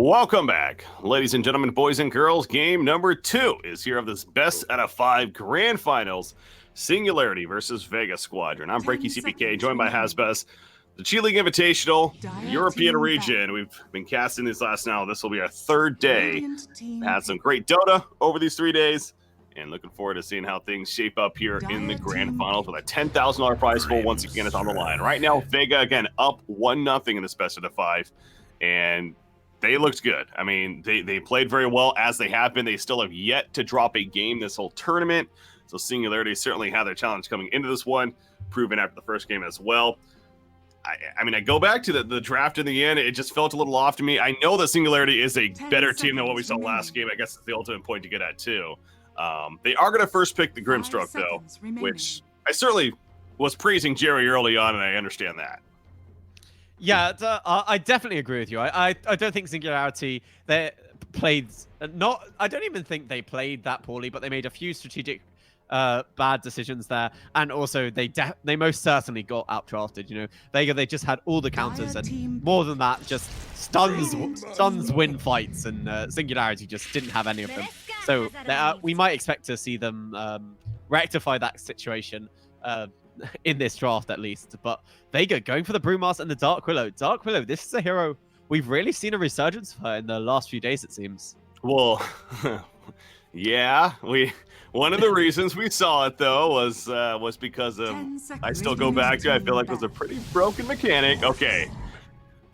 Welcome back, ladies and gentlemen, boys and girls. Game number 2 is here of this best out of 5 grand finals. Singularity versus Vega Squadron. I'm Breaky CPK, joined by Hasbes. The Chi League Invitational, European region. We've been casting these last now. This will be our third day. Had some great Dota over these 3 days, and looking forward to seeing how things shape up here in the grand finals with a $10,000 prize pool once again is on the line. Right now, Vega again up 1-0 in this best of the 5, and they looked good. I mean, they played very well as they have been. They still have yet to drop a game this whole tournament. So Singularity certainly had their challenge coming into this one, proven after the first game as well. I mean, I go back to the draft in the end. It just felt a little off to me. I know that Singularity is a better team than what we saw last game. I guess it's the ultimate point to get at, too. They are going to first pick the Grimstroke, though, which I certainly was praising Jerry early on, and I understand that. Yeah, I definitely agree with you. I don't think Singularity they played not. I don't even think they played that poorly, but they made a few strategic bad decisions there, and also they most certainly got outdrafted. You know, they just had all the counters, and more than that, just stuns win fights, and Singularity just didn't have any of them. So we might expect to see them rectify that situation. In this draft at least, but Vega going for the Brewmaster and the Dark Willow. Dark Willow, this is a hero we've really seen a resurgence of her in the last few days, it seems. Well, yeah, one of the reasons we saw it though was because of I still go back to I feel like it was a pretty broken mechanic. Okay.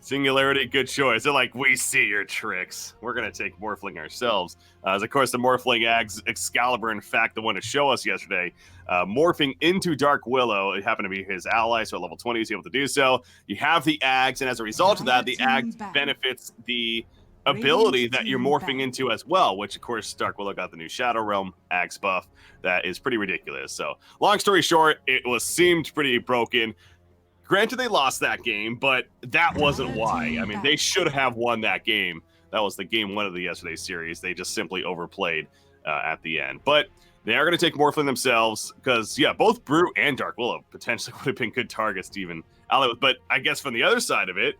Singularity, good choice. They're like, we see your tricks. We're going to take Morphling ourselves. As, of course, the Morphling Excalibur, in fact, the one to show us yesterday, morphing into Dark Willow. It happened to be his ally, so at level 20, he's able to do so. You have the Ags, and as a result of that, the Ags benefits the ability that you're morphing into as well, which, of course, Dark Willow got the new Shadow Realm Ags buff. That is pretty ridiculous. So, long story short, it seemed pretty broken. Granted, they lost that game, but that wasn't why. I mean, they should have won that game. That was the game 1 of the yesterday's series. They just simply overplayed at the end. But they are going to take Morphling themselves because, yeah, both Brew and Dark Willow potentially would have been good targets to even ally with. But I guess from the other side of it,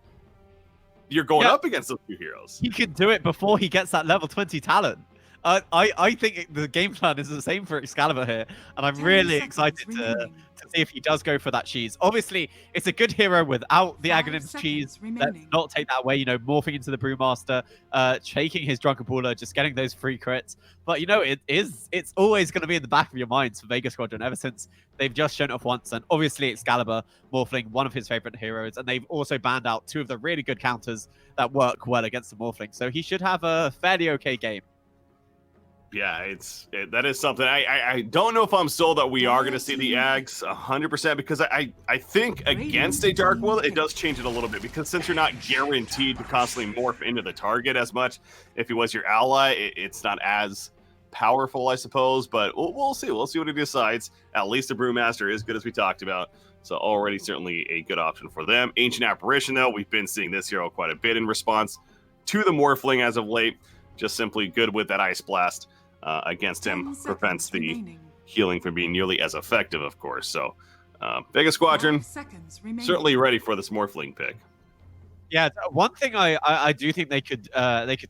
you're going up against those two heroes. He could do it before he gets that level 20 talent. I think the game plan is the same for Excalibur here, and I'm really excited to see if he does go for that cheese. Obviously, it's a good hero without the Aghanim's cheese. Let's not take that away, you know, morphing into the Brewmaster, shaking his Drunken Brawler, just getting those free crits. But, you know, it's always going to be in the back of your minds for Vega Squadron ever since they've just shown it off once. And obviously, Excalibur, Morphling, one of his favorite heroes, and they've also banned out 2 of the really good counters that work well against the Morphling. So he should have a fairly okay game. Yeah, that is something. I don't know if I'm sold that we are going to see the Ags 100% because I think against a Dark Willow, it does change it a little bit because since you're not guaranteed to constantly morph into the target as much, if he was your ally, it's not as powerful, I suppose, but we'll see. We'll see what he decides. At least the Brewmaster is good as we talked about, so already certainly a good option for them. Ancient Apparition, though, we've been seeing this hero quite a bit in response to the Morphling as of late. Just simply good with that Ice Blast. Against him prevents the healing from being nearly as effective, of course. So, Vega Squadron certainly ready for this Morphling pick. Yeah, one thing I do think they could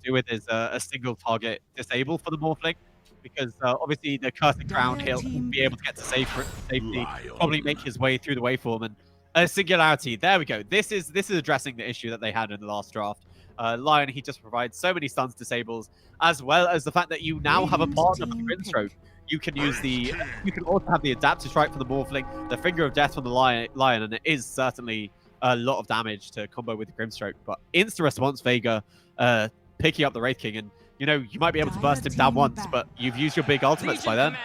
do with is a single target disable for the Morphling, because obviously the Cursing Crown he'll be able to get to safety, probably make his way through the waveform, and Singularity. There we go. This is addressing the issue that they had in the last draft. Lion, he just provides so many stuns, disables, as well as the fact that you now have a partner for the Grimstroke. You can use you can also have the Adaptive Strike for the Morphling, the Finger of Death from the Lion, and it is certainly a lot of damage to combo with the Grimstroke. But insta response Vega picking up the Wraith King, and you know you might be able to burst him down once, but you've used your big ultimates by then.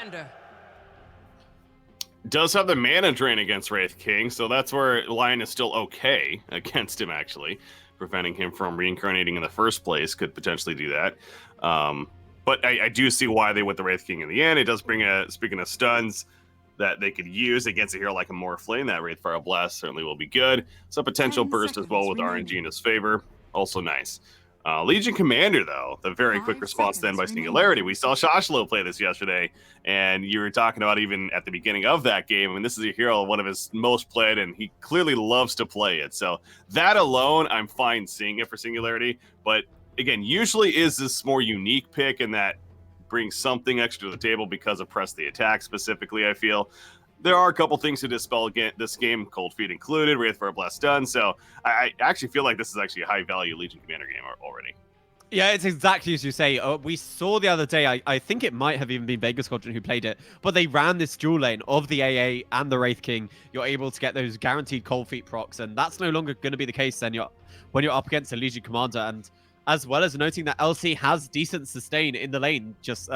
Does have the mana drain against Wraith King, so that's where Lion is still okay against him, actually. Preventing him from reincarnating in the first place could potentially do that. But I do see why they went the Wraith King in the end. It does bring speaking of stuns that they could use against a hero like a Morphling, that Wraith Fire Blast certainly will be good. Some potential burst as well with RNG in his favor. Also nice. Legion Commander, though, the very quick response then by Singularity. We saw Shashlo play this yesterday, and you were talking about even at the beginning of that game. I mean, this is a hero, one of his most played, and he clearly loves to play it. So that alone, I'm fine seeing it for Singularity, but again, usually is this more unique pick in that brings something extra to the table because of press the attack specifically, I feel. There are a couple things to dispel this game, Cold Feet included, Wraithfire Blast done, so I actually feel like this is actually a high-value Legion Commander game already. Yeah, it's exactly as you say. We saw the other day, I think it might have even been Vega Squadron who played it, but they ran this dual lane of the AA and the Wraith King. You're able to get those guaranteed Cold Feet procs, and that's no longer going to be the case then when you're up against a Legion Commander. And as well as noting that LC has decent sustain in the lane, just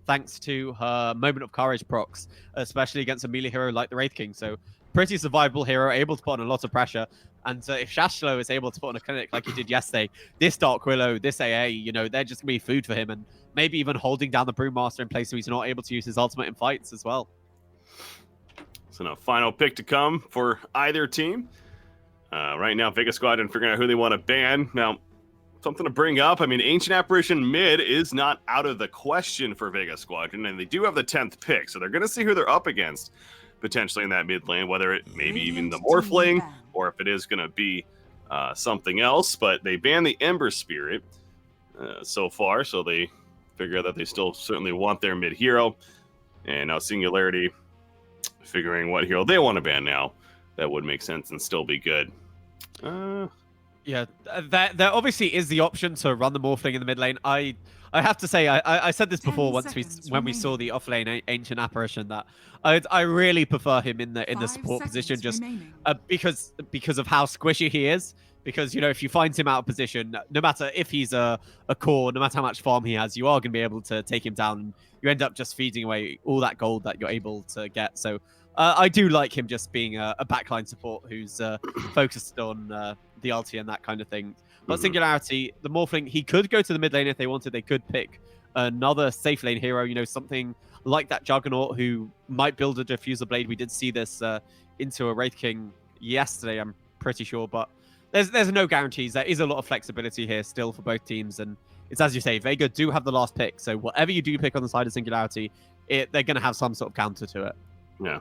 thanks to her Moment of Courage procs, especially against a melee hero like the Wraith King. So pretty survivable hero, able to put on a lot of pressure. And if Shashlo is able to put on a clinic like he did yesterday, this Dark Willow, this AA, they're just going to be food for him. And maybe even holding down the Brewmaster in place so he's not able to use his ultimate in fights as well. So now final pick to come for either team. Right now, Vega Squadron figuring out who they want to ban. Now, something to bring up. I mean, Ancient Apparition mid is not out of the question for Vega Squadron, and they do have the 10th pick, so they're going to see who they're up against potentially in that mid lane, whether it maybe even the Morphling or if it is going to be something else. But they banned the Ember Spirit so far, so they figure out that they still certainly want their mid hero. And now Singularity figuring what hero they want to ban now. That would make sense and still be good. Yeah, there obviously is the option to run the Morphling in the mid lane. I have to say, I said this before when we saw the off lane Ancient Apparition, that I really prefer him in the support position just because of how squishy he is. Because, if you find him out of position, no matter if he's a core, no matter how much farm he has, you are going to be able to take him down. And you end up just feeding away all that gold that you're able to get. So I do like him just being a backline support who's focused on the ulti and that kind of thing. But Singularity, the Morphling, he could go to the mid lane if they wanted. They could pick another safe lane hero, something like that Juggernaut who might build a Diffuser Blade. We did see this into a Wraith King yesterday, I'm pretty sure. But there's no guarantees. There is a lot of flexibility here still for both teams. And it's as you say, Vega do have the last pick. So whatever you do pick on the side of Singularity, they're going to have some sort of counter to it. Yeah.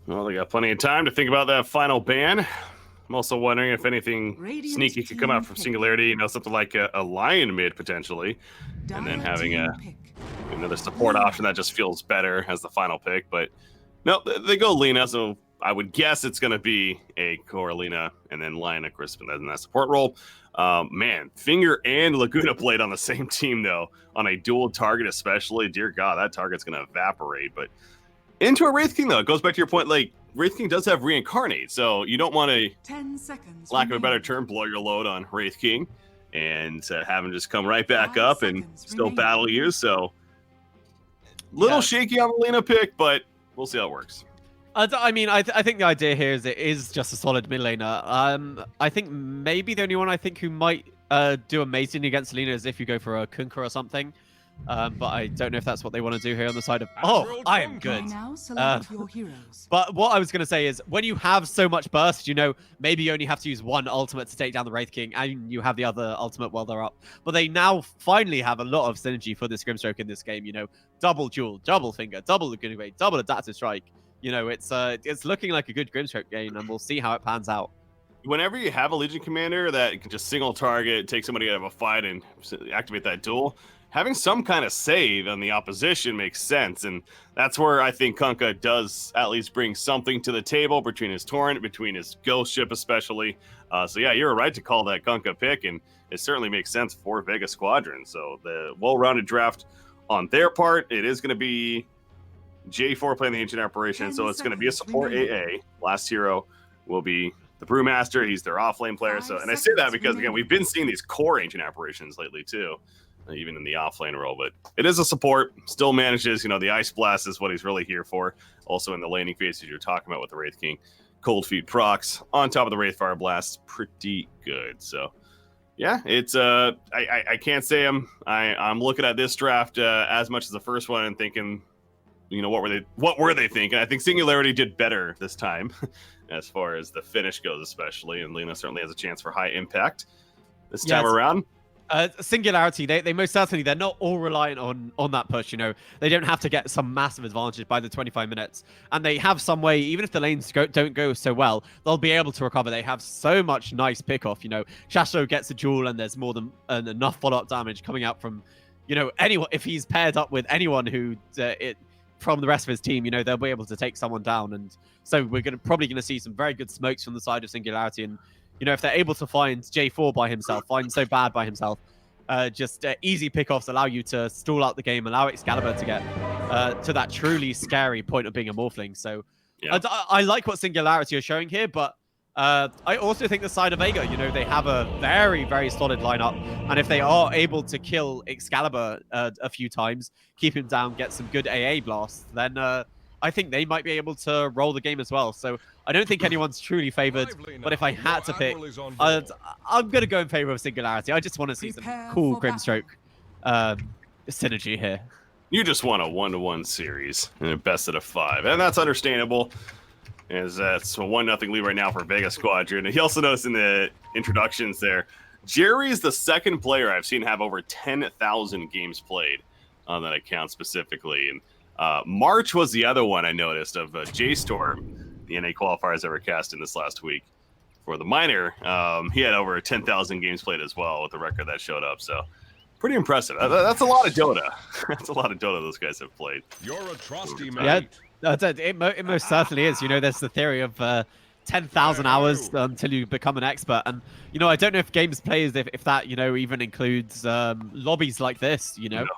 Well, they got plenty of time to think about that final ban. I'm also wondering if anything sneaky could come out from Singularity, something like a Lion mid potentially, and then having another support option that just feels better as the final pick. But no, they go Lina, so I would guess it's going to be a core Lina and then Lion, of course, in that support role. Man, Finger and Laguna Blade on the same team, though, on a dual target especially. Dear God, that target's going to evaporate. But into a Wraith King, though, it goes back to your point, like, Wraith King does have Reincarnate, so you don't want to, 10 seconds lack of a better term, blow your load on Wraith King and have him just come right back up and still battle you. So, little shaky on the Lina pick, but we'll see how it works. I mean, I think the idea here is it is just a solid mid laner. I think maybe the only one who might do amazing against Lina is if you go for a Kunkka or something. But I don't know if that's what they want to do here on the side of... Oh, I am good. But what I was going to say is, when you have so much burst, maybe you only have to use one ultimate to take down the Wraith King, and you have the other ultimate while they're up. But they now finally have a lot of synergy for this Grimstroke in this game. Double Jewel, double Finger, double Laguna Blade, double Adaptive Strike. It's looking like a good Grimstroke game, and we'll see how it pans out. Whenever you have a Legion Commander that can just single target, take somebody out of a fight, and activate that duel, having some kind of save on the opposition makes sense, and that's where I think Kunkka does at least bring something to the table between his Torrent, between his Ghost Ship especially. So yeah, you're right to call that Kunkka pick, and it certainly makes sense for Vega Squadron. So the well-rounded draft on their part, it is going to be J4 playing the Ancient Apparition, so it's going to be a support AA. Last hero will be the Brewmaster. He's their off-lane player. So, and I say that because, again, we've been seeing these core Ancient Apparitions lately, too. Even in the off-lane role, but it is a support, still manages, the Ice Blast is what he's really here for. Also in the laning phases you're talking about with the Wraith King. Cold Feet procs on top of the Wraithfire Blast, pretty good. So, yeah, it's, I can't say I'm looking at this draft as much as the first one and thinking, what were they thinking? I think Singularity did better this time, as far as the finish goes especially, and Lina certainly has a chance for high impact this time around. Singularity, they most certainly, they're not all reliant on that push, you know. They don't have to get some massive advantage by the 25 minutes. And they have some way, even if the lanes don't go so well, they'll be able to recover. They have so much nice pick-off, you know. Shasho gets a duel and there's more than enough follow-up damage coming out from, you know, anyone. If he's paired up with anyone who, from the rest of his team, you know, they'll be able to take someone down. And so we're probably going to see some very good smokes from the side of Singularity. And you know, if they're able to find J4 by himself, find so bad by himself, just easy pickoffs allow you to stall out the game, allow Excalibur to get to that truly scary point of being a Morphling. So yeah. I like what Singularity are showing here, but I also think the side of Vega, you know, they have a very, very solid lineup. And if they are able to kill Excalibur a few times, keep him down, get some good AA blasts, then I think they might be able to roll the game as well. So I don't think anyone's truly favored, but if I had to pick, I'm going to go in favor of Singularity. I just want to see some cool Grimstroke synergy here. You just want a 1-to-1 series in a best out of 5, and that's understandable. As it's a 1-0 lead right now for Vega Squadron. And he also noticed in the introductions there, Jerry's the second player I've seen have over 10,000 games played on that account specifically. And March was the other one I noticed of J-Storm, the NA qualifiers ever cast in this last week for the minor. He had over 10,000 games played as well with the record that showed up. So pretty impressive. That's a lot of Dota. That's a lot of Dota those guys have played. You're a trusty man. Yeah, it most certainly is. You know, there's the theory of 10,000 hours until you become an expert. And, you know, I don't know if games plays, if that, you know, even includes lobbies like this, you know. No.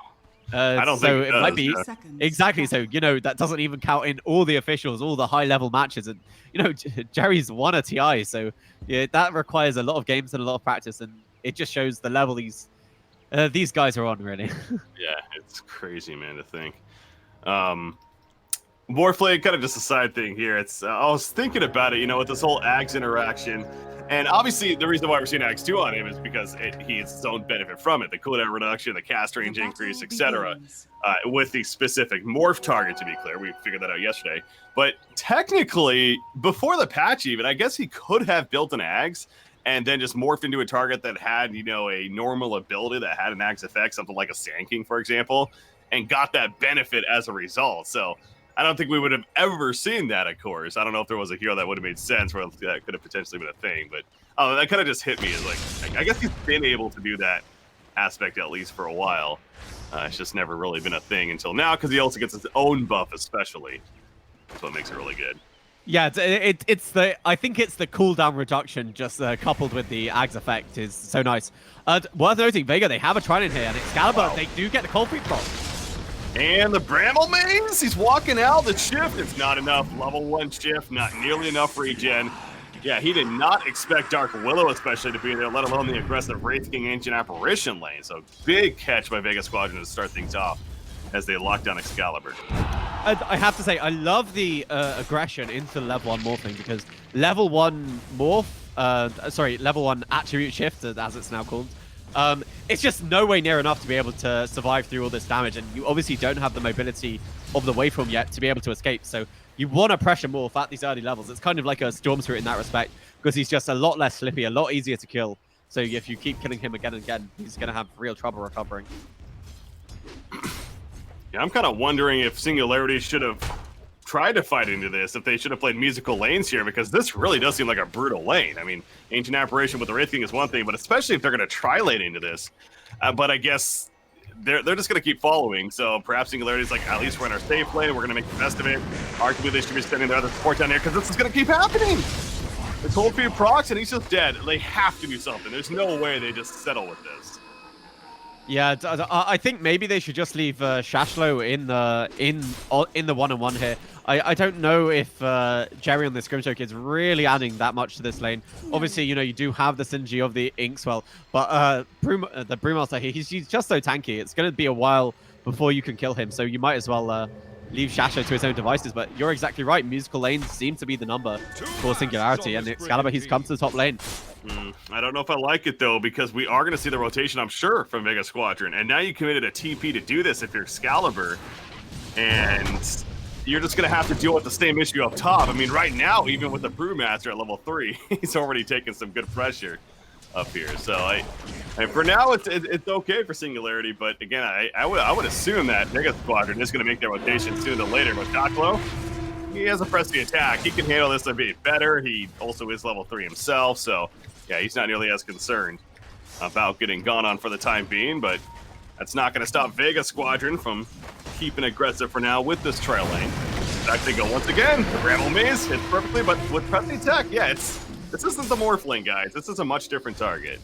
I don't think it might be exactly. So, you know, that doesn't even count in all the officials, all the high level matches. And, you know, Jerry's won a TI. So yeah, that requires a lot of games and a lot of practice. And it just shows the level these guys are on, really. Yeah, it's crazy, man, to think. Morphling, kind of just a side thing here. It's I was thinking about it, you know, with this whole Ags interaction. And obviously, the reason why we're seeing Ags 2 on him is because he has his own benefit from it. The cooldown reduction, the cast range increase, etc. With the specific morph target, to be clear. We figured that out yesterday. But technically, before the patch even, I guess he could have built an Ags and then just morphed into a target that had, you know, a normal ability that had an Ags effect, something like a Sand King, for example, and got that benefit as a result. So I don't think we would have ever seen that, of course. I don't know if there was a hero that would have made sense where that could have potentially been a thing, but that kind of just hit me as like, I guess he's been able to do that aspect at least for a while. It's just never really been a thing until now because he also gets his own buff, especially. That's what makes it really good. Yeah, I think it's the cooldown reduction just coupled with the Ags effect is so nice. Worth noting, Vega, they have a Trident here, and Excalibur, they do get the Cold Feet proc. And the Bramble Mains, he's walking out. The shift, it's not enough. Level 1 shift, not nearly enough regen. Yeah, he did not expect Dark Willow especially to be there, let alone the aggressive Wraith King Ancient Apparition lane. So big catch by Vega Squadron to start things off as they lock down Excalibur. I have to say, I love the aggression into level 1 morphing because level 1 morph, level 1 attribute shift, as it's now called, it's just no way near enough to be able to survive through all this damage, and you obviously don't have the mobility of the waveform yet to be able to escape, so you want to pressure morph at these early levels. It's kind of like a Storm Spirit in that respect, because he's just a lot less slippy, a lot easier to kill, so if you keep killing him again and again, he's going to have real trouble recovering. Yeah, I'm kind of wondering if Singularity should have tried to fight into this, if they should have played musical lanes here, because this really does seem like a brutal lane. I mean, Ancient Apparition with the Wraith King is one thing, but especially if they're going to try lane into this. But I guess they're just going to keep following, so perhaps Singularity's like, at least we're in our safe lane, we're going to make the best of it. Arguably, they should be sending their other support down here, because this is going to keep happening! The Cold Feet procs, and he's just dead. They have to do something. There's no way they just settle with this. Yeah, I think maybe they should just leave Shashlo in the one-on-one here. I don't know if Jerry on this Grimstroke is really adding that much to this lane. Obviously, you know, you do have the synergy of the Inkswell, but the Brewmaster here, he's just so tanky. It's going to be a while before you can kill him, so you might as well leave Shasho to his own devices. But you're exactly right. Musical lanes seem to be the number for Singularity, and Excalibur, he's come to the top lane. I don't know if I like it, though, because we are going to see the rotation, I'm sure, from Vega Squadron. And now you committed a TP to do this if you're Excalibur. And you're just going to have to deal with the same issue up top. I mean, right now, even with the Brewmaster at level 3, he's already taken some good pressure. up here. So and for now, it's okay for Singularity, but again, I would assume that Vega Squadron is going to make their rotation sooner than later. But Daklo, he has a press the attack. He can handle this a bit better. He also is level 3 himself, so yeah, he's not nearly as concerned about getting gone on for the time being, but that's not going to stop Vega Squadron from keeping aggressive for now with this trail lane. In fact, they go once again. The Bramble Maze hits perfectly, but with press the attack, yeah, this isn't the Morphling, guys. This is a much different target.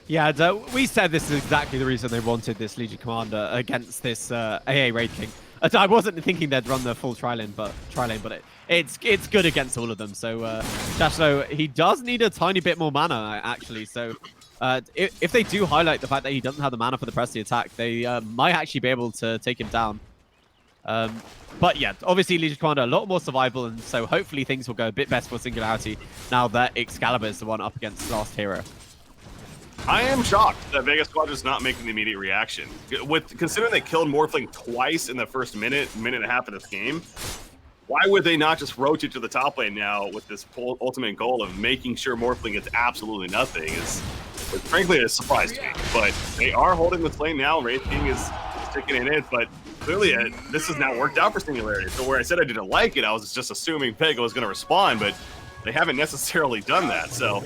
Yeah, we said this is exactly the reason they wanted this Legion Commander against this AA Raid King. I wasn't thinking they'd run the full tri-lane, but it's good against all of them. So Jashlo, he does need a tiny bit more mana, actually. So if they do highlight the fact that he doesn't have the mana for the press the attack, they might actually be able to take him down. But yeah, obviously Legion Commander a lot more survival, and so hopefully things will go a bit better for Singularity now that Excalibur is the one up against Last Hero. I am shocked that Vega Squadron is not making the immediate reaction. Considering they killed Morphling twice in the first minute and a half of this game, why would they not just rotate to the top lane now with this ultimate goal of making sure Morphling gets absolutely nothing is frankly a surprise to me. But they are holding this lane now. Wraith King is sticking in it, but clearly this has now worked out for Singularity. So where I said I didn't like it, I was just assuming Vega was going to respond, but they haven't necessarily done that. So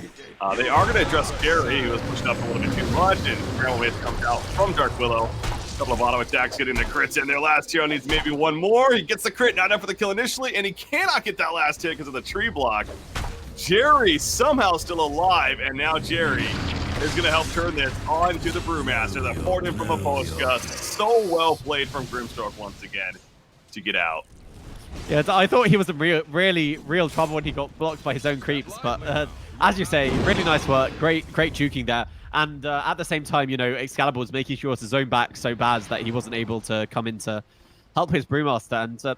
they are going to address Jerry, who was pushed up a little bit too much, and Bramble Maze comes out from Dark Willow. A couple of auto attacks getting the crits in there. Last hero needs maybe one more. He gets the crit, not enough for the kill initially, and he cannot get that last hit because of the tree block. Jerry somehow still alive, and now Jerry is going to help turn this onto the Brewmaster. That poured in from a Boschka. So well played from Grimstroke once again to get out. Yeah, I thought he was in real trouble when he got blocked by his own creeps, but as you say, really nice work, great juking there. And at the same time, you know, Excalibur was making sure his own back so bad that he wasn't able to come in to help his Brewmaster. And,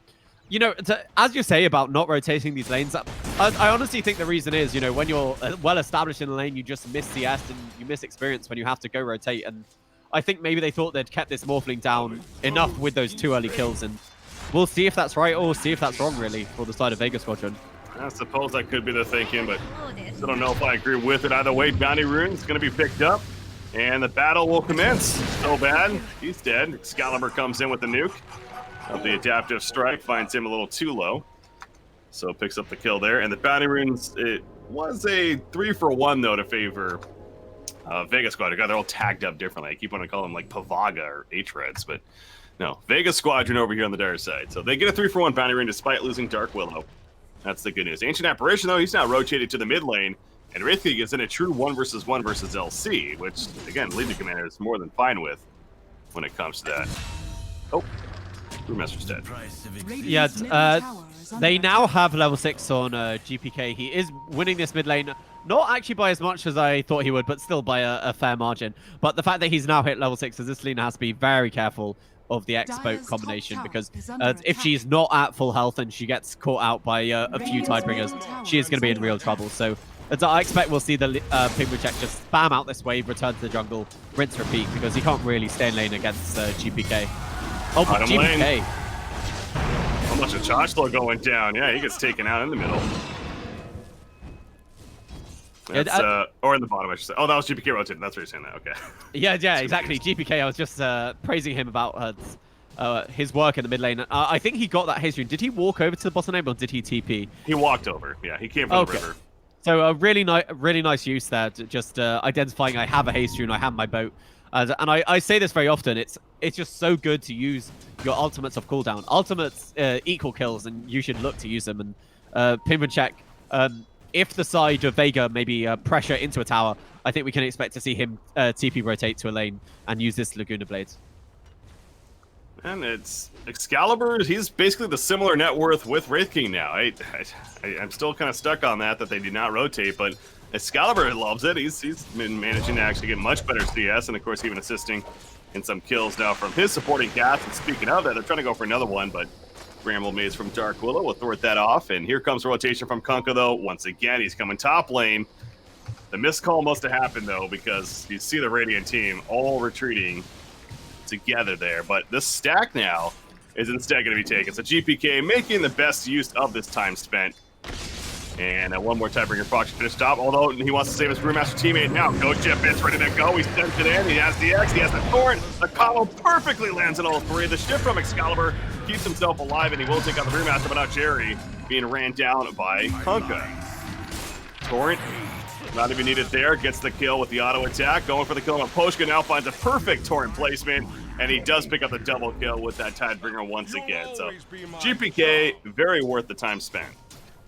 you know, as you say about not rotating these lanes, I honestly think the reason is, you know, when you're well established in the lane, you just miss CS and you miss experience when you have to go rotate. And I think maybe they thought they'd kept this Morphling down enough with those 2 early kills, and we'll see if that's right or see if that's wrong, really, for the side of Vega Squadron. I suppose that could be the thinking, but I still don't know if I agree with it. Either way, Bounty Rune is going to be picked up, and the battle will commence. So bad, he's dead. Excalibur comes in with the nuke. The adaptive strike finds him a little too low, so picks up the kill there. And the Bounty Runes, it was a 3-for-1, though, to favor Vega Squadron. God, they're all tagged up differently. I keep wanting to call them like Pavaga or H-Reds, but no, Vega Squadron over here on the dire side. So they get a 3-for-1 Bounty Rune despite losing Dark Willow. That's the good news. Ancient Apparition, though, he's now rotated to the mid lane, and Wraith King is in a true 1-versus-1 versus LC, which, again, Legion Commander is more than fine with when it comes to that. Oh, Brewmaster's dead. Yeah, they now have level 6 on GPK. He is winning this mid lane, not actually by as much as I thought he would, but still by a fair margin. But the fact that he's now hit level 6, as this Lina has to be very careful of the X-Boat combination, because if she's not at full health and she gets caught out by a few Tidebringers, she is going to be in real trouble. So I expect we'll see the Penguin Check just spam out this wave, return to the jungle, rinse, repeat, because he can't really stay in lane against GPK. Oh, but GPK. How much of Joshua going down? Yeah, he gets taken out in the middle. That's, or in the bottom, I should say. Oh, that was GPK rotating. That's what you're saying that. Okay. Yeah, exactly. GPK, I was just praising him about his work in the mid lane. I think he got that haste rune. Did he walk over to the bottom lane, or did he TP? He walked over. Yeah, he came from the river. So a really nice use there, just identifying I have a haste rune, I have my boat. And I say this very often. It's just so good to use your ultimates off cooldown. Ultimates equal kills, and you should look to use them. And Penguin Check, if the side of Vega maybe pressure into a tower, I think we can expect to see him TP rotate to a lane and use this Laguna Blade. And it's Excalibur. He's basically the similar net worth with Wraith King now. I'm still kind of stuck on that they do not rotate, but Excalibur loves it. He's been managing to actually get much better CS, and of course even assisting in some kills now from his supporting cast. And speaking of that, they're trying to go for another one, but Bramble Maze from Dark Willow will thwart that off. And here comes rotation from Kunkka, though. Once again, he's coming top lane. The missed call must have happened, though, because you see the Radiant team all retreating together there. But this stack now is instead going to be taken. So GPK making the best use of this time spent. And one more Tidebringer Fox should finish top, although he wants to save his Brewmaster teammate now. Go Chip, it's ready to go. He sends it in. He has the X, he has the Torrent. The combo perfectly lands on all three. The shift from Excalibur keeps himself alive, and he will take out the Brewmaster, but not Jerry, being ran down by Kunkka. Torrent, not even needed there, gets the kill with the auto attack. Going for the kill on Poshka, now finds a perfect Torrent placement, and he does pick up the double kill with that Tidebringer once again. So GPK, very worth the time spent.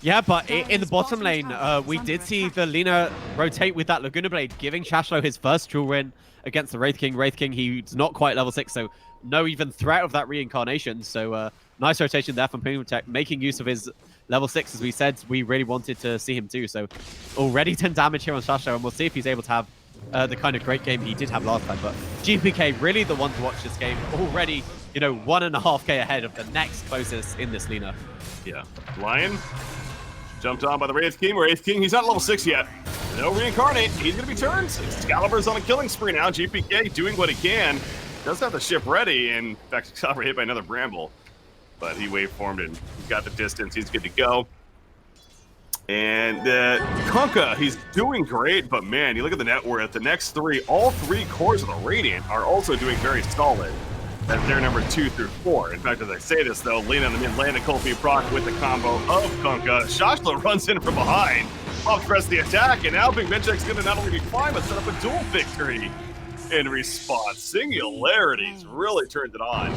Yeah, but in the bottom lane, we did see the Lina rotate with that Laguna Blade, giving Shashlo his first true win against the Wraith King. Wraith King, he's not quite level 6, so no even threat of that reincarnation. So nice rotation there from Tech, making use of his level 6, as we said, we really wanted to see him do. So already 10 damage here on Shashlo, and we'll see if he's able to have the kind of great game he did have last time. But GPK, really the one to watch this game. Already, 1.5k ahead of the next closest in this Lina. Yeah. Lion jumped on by the Wraith King. Wraith King, he's not level 6 yet. No reincarnate. He's going to be turned. Excalibur's on a killing spree now. GPK doing what he can. Does have the ship ready. And in fact, Excalibur hit by another Bramble. But he waveformed and he's got the distance. He's good to go. And Kunkka, he's doing great. But man, you look at the net worth. The next three, all three cores of the Radiant are also doing very solid. That's their number 2 through 4. In fact, as I say this, though, Lina on the mid lane, a Kofi proc with the combo of Kunkka. Shashlo runs in from behind, up press the attack, and now Big Benchik's going to not only be fine, but set up a dual victory in response. Singularity's really turned it on.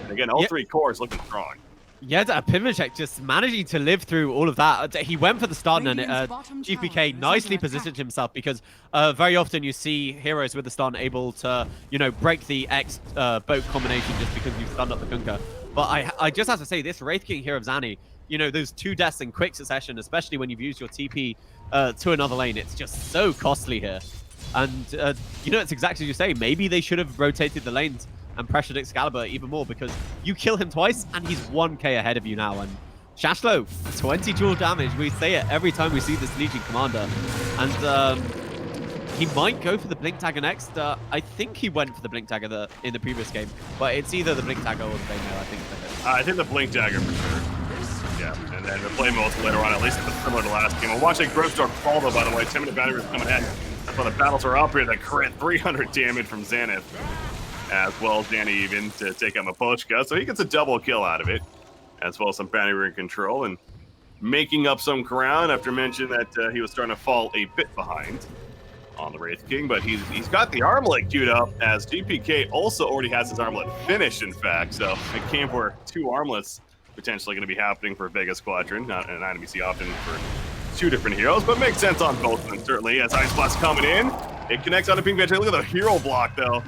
And again, all three cores looking strong. Yeah, Pimicek just managing to live through all of that. He went for the stun, and GPK nicely positioned himself, because very often you see heroes with the stun able to, break the X boat combination just because you've stunned up the Kunkka. But I just have to say, this Wraith King here of Zani, those 2 deaths in quick succession, especially when you've used your TP to another lane, it's just so costly here. And, it's exactly as you say, maybe they should have rotated the lanes and pressured Excalibur even more, because you kill him twice and he's 1k ahead of you now. And Shashlo, 20 dual damage. We say it every time we see this Legion commander. And he might go for the Blink Dagger next. I think he went for the Blink Dagger in the previous game, but it's either the Blink Dagger or the Flame, I think the Blink Dagger for sure. Yeah, and then the Flame later on, at least it's similar to last game. We're watching Grimstar fall, though, by the way. 10-minute battery is coming in. That's why the battles are up here. The crit 300 damage from Zenith, as well as Danny even to take out Mapochka. So he gets a double kill out of it, as well as some bounty ring control and making up some ground after mentioning that he was starting to fall a bit behind on the Wraith King. But he's got the armlet queued up, as GPK also already has his armlet finished, in fact. So a game where 2 armlets potentially going to be happening for Vega Squadron, not an item you see often for 2 different heroes, but makes sense on both of them, certainly, as Ice Blast coming in. It connects on a Pink Bench. Look at the hero block, though.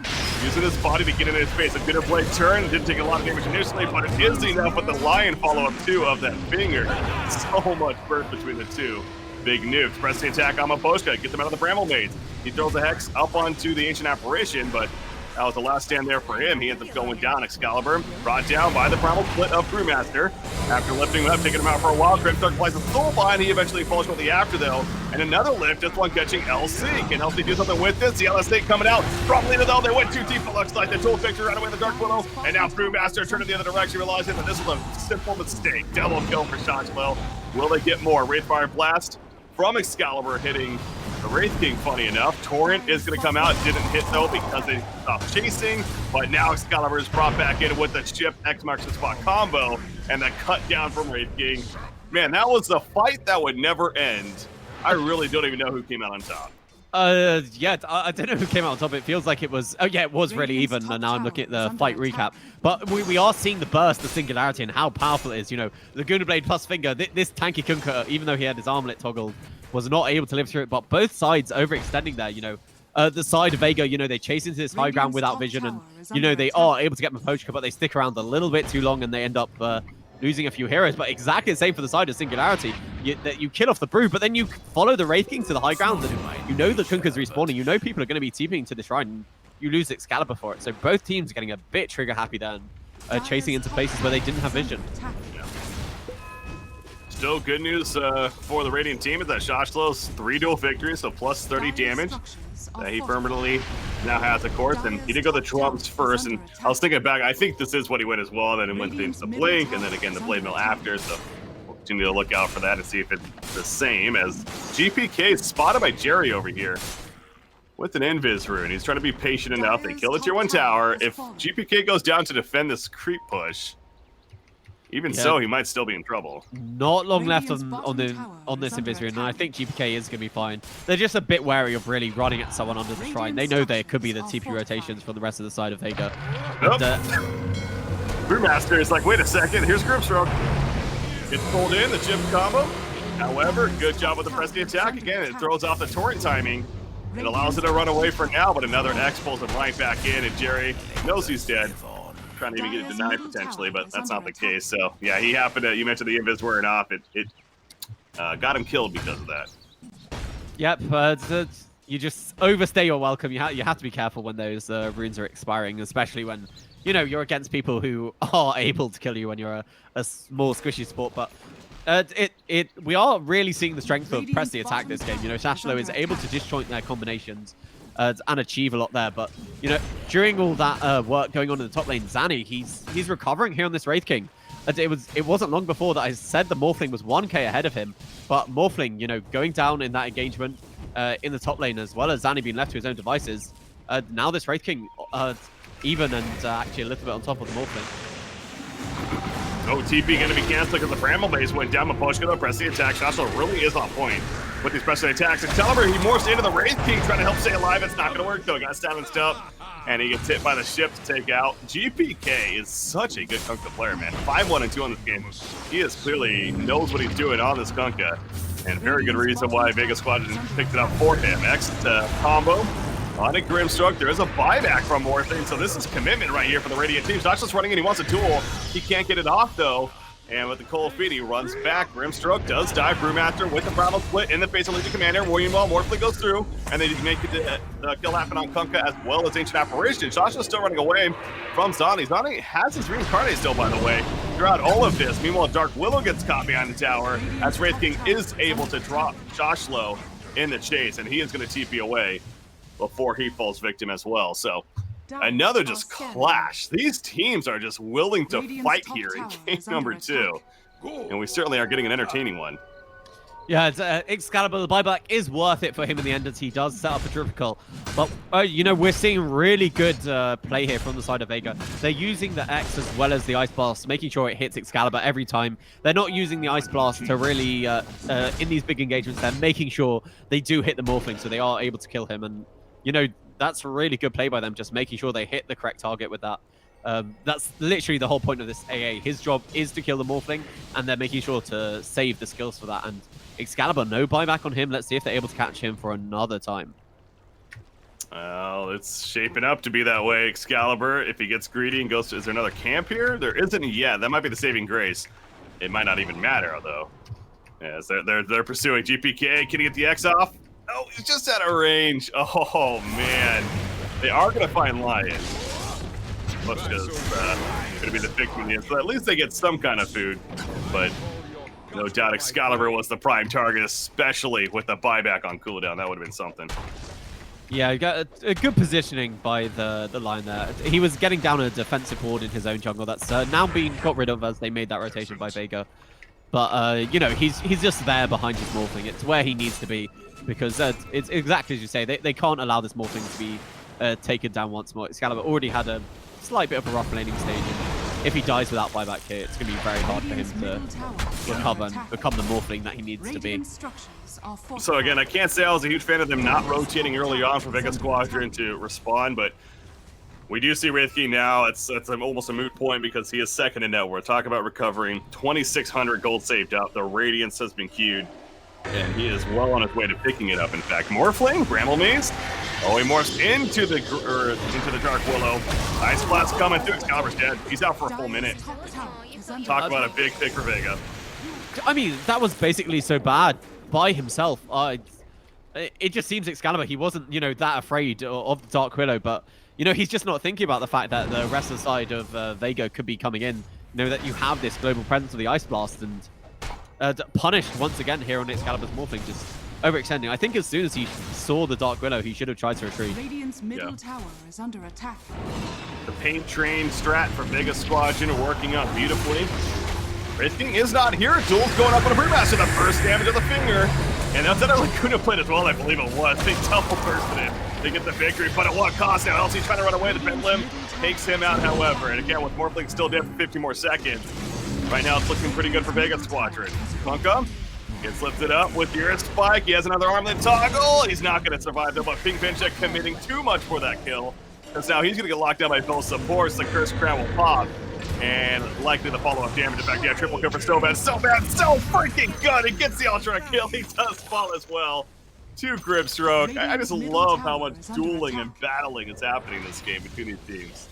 Using his body to get into his face. A bitter blade turn. Didn't take a lot of damage initially, but it is enough with the Lion follow-up, too, of that finger. So much burst between the two. Big nukes. Press the attack on Mapochka. Get them out of the Bramble Maids. He throws the Hex up onto the Ancient Apparition, but that was the last stand there for him. He ends up going down. Excalibur brought down by the Primal Split of Brewmaster. After lifting him up, taking him out for a while, Grimstar applies a soul bind. He eventually falls shortly after, though. And another lift, this one catching LC. Can LC do something with this? The LS8 coming out. From Lina, though, they went too deep. It looks like the Tool Victor ran away the Dark Willow. And now Brewmaster turned in the other direction, realizing that this was a simple mistake. Double kill for Shachlo. Will they get more? Wraithfire Blast from Excalibur hitting the Wraith King, funny enough. Torrent is going to come out. Didn't hit, though, because they stopped chasing. But now Excalibur is brought back in with the chip X marks the spot combo and the cut down from Wraith King. Man, that was a fight that would never end. I really don't even know who came out on top. Yeah, I don't know who came out on top. It feels like it was... Oh, yeah, it was really even. And now I'm looking at the fight recap. But we are seeing the burst, the Singularity, and how powerful it is. Laguna Blade plus Finger. This tanky Kunkka, even though he had his armlet toggled, was not able to live through it. But both sides overextending there, the side of Vega, they chase into this high ground without vision. And, they are able to get Mapochka, but they stick around a little bit too long and they end up... losing a few heroes, but exactly the same for the side of Singularity. You kill off the Brew, but then you follow the Wraith King to the high ground, and the Kunkka's respawning. People are going to be TPing to the shrine, and you lose Excalibur for it. So both teams are getting a bit trigger happy then, chasing into places where they didn't have vision. Yeah. Still good news for the Radiant team is that Shashlo's 3 dual victories, so plus 30 damage. That he permanently now has, of course, and he did go the drums first, and I was thinking back, I think this is what he went as well, then he went into the Blink, and then again the Blade Mill after, so continue to look out for that and see if it's the same as GPK is spotted by Jerry over here with an Invis rune. He's trying to be patient enough. They kill the tier 1 tower. If GPK goes down to defend this creep push, even so, he might still be in trouble. Not long left on this Invis rune, and I think GPK is going to be fine. They're just a bit wary of really running at someone under the shrine. They know there could be the TP rotations from the rest of the side of Vega. Nope. Brewmaster is like, wait a second, here's Grimstroke. It's pulled in, the chip combo. However, good job with the press the attack. Again, it throws off the torrent timing. It allows it to run away for now, but another X pulls him right back in, and Jerry knows he's dead. Trying to even get it denied potentially, but that's not the case. So, yeah, he happened to, you mentioned the Invis wearing off. It got him killed because of that. Yep, you just overstay your welcome. You have to be careful when those runes are expiring, especially when, you know, you're against people who are able to kill you when you're a small squishy support. But we are really seeing the strength of press the attack this game. You know, Shashlo is able to disjoint their combinations and achieve a lot there. But, you know, during all that work going on in the top lane, Zanny, he's recovering here on this Wraith King. It wasn't long before that I said the Morphling was 1k ahead of him, but Morphling, you know, going down in that engagement in the top lane, as well as Zanny being left to his own devices. Now this Wraith King even and actually a little bit on top of the Morphling. Oh, TP going to be canceled because the Bramble base went down. Maposhka though, press the attack. Shashlo really is on point with these pressing attacks. Excalibur, he morphs into the Wraith King, trying to help stay alive. It's not going to work though. Got silenced up, and he gets hit by the ship to take out. GPK is such a good Kunkka player, man. 5-1 and 2 on this game. He is clearly knows what he's doing on this Kunkka, and very good reason why Vega Squadron picked it up for him. X combo on a Grimstroke. There is a buyback from Morphling, so this is commitment right here for the Radiant team. Shashlo's running in, he wants a duel. He can't get it off though. And with the cold feet, he runs back. Grimstroke does die. Brewmaster with the Bravo split in the face of Legion Commander. William Ball, Morphling goes through, and they make it the kill happen on Kunkka as well as Ancient Apparition. Shashlo's still running away from Zani. Zani has his reincarnate still, by the way, throughout all of this. Meanwhile, Dark Willow gets caught behind the tower as Wraith King is able to drop Shashlo in the chase, and he is going to TP away before he falls victim as well. So another just clash. These teams are just willing to fight here in game number 2. And we certainly are getting an entertaining one. Yeah, it's, Excalibur, the buyback is worth it for him in the end as he does set up a triple. But, you know, we're seeing really good play here from the side of Vega. They're using the X as well as the Ice Blast, making sure it hits Excalibur every time. They're not using the Ice Blast to really, in these big engagements, they're making sure they do hit the Morphling so they are able to kill him. And, you know, that's a really good play by them, just making sure they hit the correct target with that. That's literally the whole point of this AA. His job is to kill the Morphling, and they're making sure to save the skills for that. And Excalibur, no buyback on him. Let's see if they're able to catch him for another time. Well, it's shaping up to be that way. Excalibur, if he gets greedy and goes to... Is there another camp here? There isn't yet. That might be the saving grace. It might not even matter, though. Yes, they're pursuing GPK. Can he get the X off? Oh, he's just out of range. Oh, man. They are going to find Lion. Because going to be the victim, so at least they get some kind of food. But no doubt Excalibur was the prime target, especially with the buyback on cooldown. That would have been something. Yeah, you got a good positioning by the Lion there. He was getting down a defensive ward in his own jungle. That's now being got rid of as they made that rotation by Vega. But, you know, he's just there behind his Morphling. It's where he needs to be. Because it's exactly as you say, they can't allow this Morphling to be taken down once more. Excalibur already had a slight bit of a rough laning stage, and if he dies without buyback here, it's going to be very hard for him to recover and become the Morphling that he needs to be. So again, I can't say I was a huge fan of them not rotating early on for Vega Squadron to respond, but we do see Wraith King now. It's almost a moot point because he is second in net. We're talking about recovering 2,600 gold saved up. The Radiance has been queued. And he is well on his way to picking it up. In fact, Morphling, Bramble Maze. Oh, he morphs into the Dark Willow. Ice Blast coming through. Excalibur's dead. He's out for a full minute. Talk about a big pick for Vega. I mean, that was basically so bad by himself. It just seems Excalibur, he wasn't, you know, that afraid of the Dark Willow, but, you know, he's just not thinking about the fact that the rest of the side of Vega could be coming in. You know, that you have this global presence of the Ice Blast, and punished once again here on Excalibur's Morphling, just overextending. I think as soon as he saw the Dark Willow, he should have tried to retreat. Radiant's middle tower is under attack. The paint train strat for Vega Squadron working out beautifully. Wraith King is not here. Duel's going up on a Brewmaster. The first damage of the finger. And that's another Lacuna played as well, I believe it was. They double bursted it. They get the victory, but at what cost? Now LC trying to run away. The Pen Limb takes him out, however. And again, with Morphling still dead for 50 more seconds. Right now, it's looking pretty good for Vega Squadron. Funka gets lifted up with your spike. He has another armlet toggle. He's not going to survive, though, but Pink Pincheck committing too much for that kill. Because now he's going to get locked down by Bill's support. The Curse Crown will pop. And likely the follow-up damage. In fact, yeah, triple kill for so bad, so freaking good. He gets the ultra kill. He does fall as well. 2 grip stroke. I just love how much dueling and battling is happening in this game between these teams.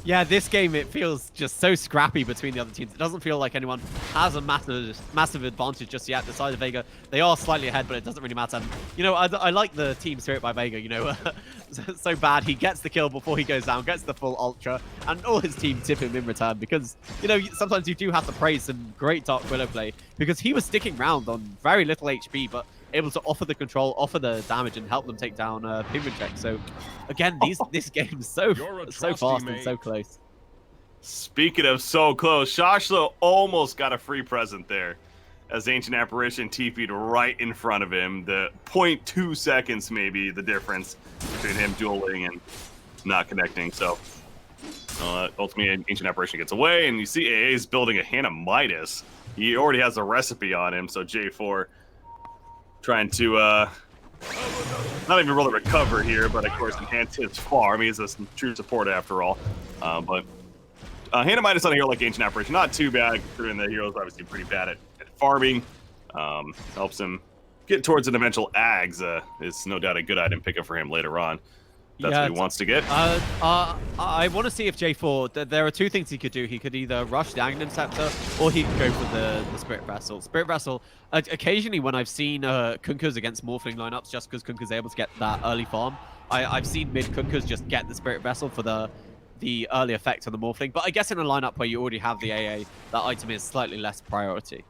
Yeah, this game, it feels just so scrappy between the other teams. It doesn't feel like anyone has a massive advantage just yet. The side of Vega, they are slightly ahead, but it doesn't really matter. And, you know, I like the team spirit by Vega, you know. So bad, he gets the kill before he goes down, gets the full ultra, and all his team tip him in return because, you know, sometimes you do have to praise some great Dark Willow play because he was sticking around on very little HP, but able to offer the control, offer the damage, and help them take down Pinwin. So, again, this game's so fast and so close. Speaking of so close, Shashlo almost got a free present there as Ancient Apparition TP'd right in front of him. The 0.2 seconds, maybe, the difference between him dueling and not connecting. So, ultimately, Ancient Apparition gets away, and you see AA is building a Hannah Midas. He already has a recipe on him, so J4 trying to not even really recover here, but of course enhance his farm. He's a true support after all. But Hannah Midas on a hero like Ancient Apparition, not too bad considering the hero's obviously pretty bad at farming. Helps him get towards an eventual Ags. Is no doubt a good item pickup for him later on. That's what he wants to get. I want to see if J4, there are 2 things he could do. He could either rush the Aghanim Scepter, or he could go for the Spirit Vessel. Spirit Vessel, occasionally when I've seen Kunkers against Morphling lineups, just because Kunker's able to get that early farm, I've seen mid Kunkers just get the Spirit Vessel for the early effect on the Morphling. But I guess in a lineup where you already have the AA, that item is slightly less priority.